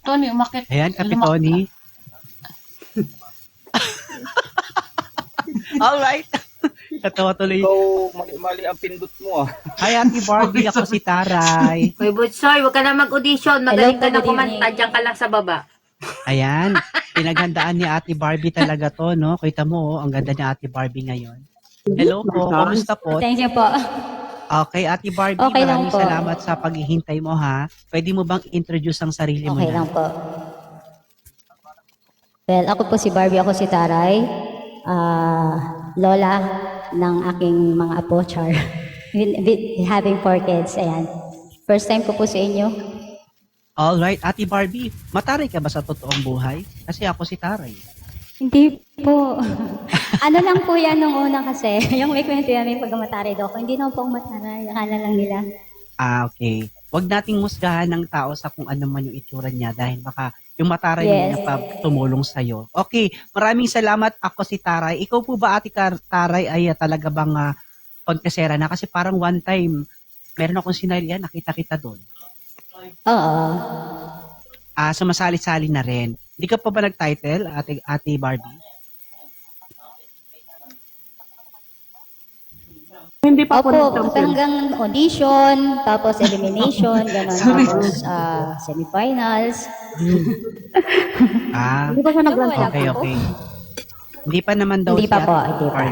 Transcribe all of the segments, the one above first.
Tony, umakit. Ayan, Kape Tony. Alright. Natawa tuloy. Ikaw, mali-mali ang pindot mo ah. Hi, Ate Barbie. Ako si Taray. Hoy, Butsoy, huwag ka na mag-audition. Magaling Hello ka po, na good kumanta. evening. Diyan ka lang sa baba. Ayan. Pinaghandaan ni Ate Barbie talaga to, no? Kita mo, ang ganda ni Ate Barbie ngayon. Hello po. Kamusta po? Thank you po. Okay, Ate Barbie, Okay lang maraming po. salamat sa paghihintay mo, ha? Pwede mo bang introduce ang sarili mo Okay na? lang po. Well, ako po si Barbie, ako si Taray. Lola ng aking mga apo, Char. Having 4 kids, ayan. First time ko po sa inyo. Alright, Ate Barbie, mataray ka ba sa totoong buhay? Kasi ako si Taray. Hindi po. Ano lang po yan nung una kasi, yung may kwento namin pag mataray daw ako, hindi na po ako mataray, akala lang nila. Ah, okay. Huwag nating musgahan ng tao sa kung ano man yung itsura niya dahil baka yung mataray Yes. niya pa tumulong sa'yo. Okay, maraming salamat. Ako si Taray. Ikaw po ba, Ate Taray, ay talaga bang kontesera na? Kasi parang one time, meron akong sinalihan, nakita kita doon. Oo. Sumasali-sali na rin. Hindi ka pa ba nag-title, Ate Barbie? Hindi pa po Opo, nag-champion. hanggang audition, tapos elimination, gano'n, tapos semifinals. Ah, Hindi pa siya nag-grand Wala okay, po. okay. Hindi pa naman daw Hindi pa siya. po, hindi pa.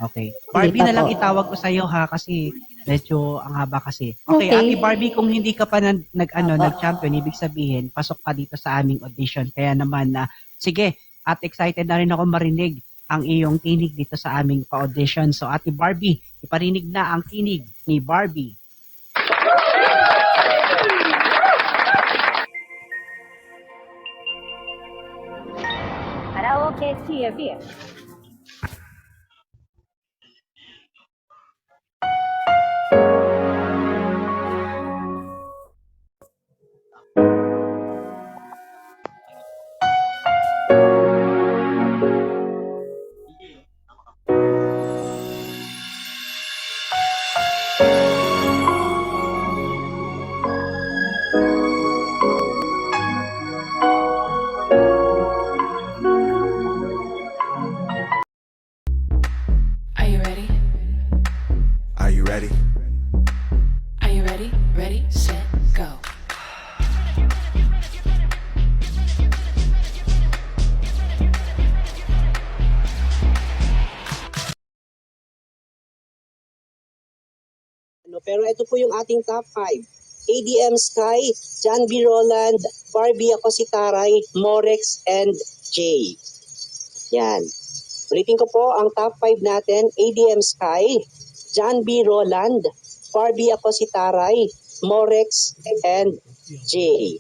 Okay. Barbie pa na lang po. itawag ko sa'yo ha kasi medyo ang haba kasi. Okay, Okay. Ate Barbie, kung hindi ka pa Opo. nag-champion, ibig sabihin, pasok ka dito sa aming audition. Kaya naman, sige, at excited na rin ako marinig ang iyong tinig dito sa aming pa-audition. So, Ate Barbie, iparinig na ang tinig ni Barbie. Karaoke, cheer, beer. Are you ready? Are you ready? Are you ready? Ready, set, go. Pero ito po yung ating top 5. ADM Sky, John B. Roland, Barbie, ako si Taray, Morex, and Jay. Yan. Ulitin ko po ang top 5 natin. ADM Sky, John B. Roland, Barbie, ako si Taray, Morex, and Jay.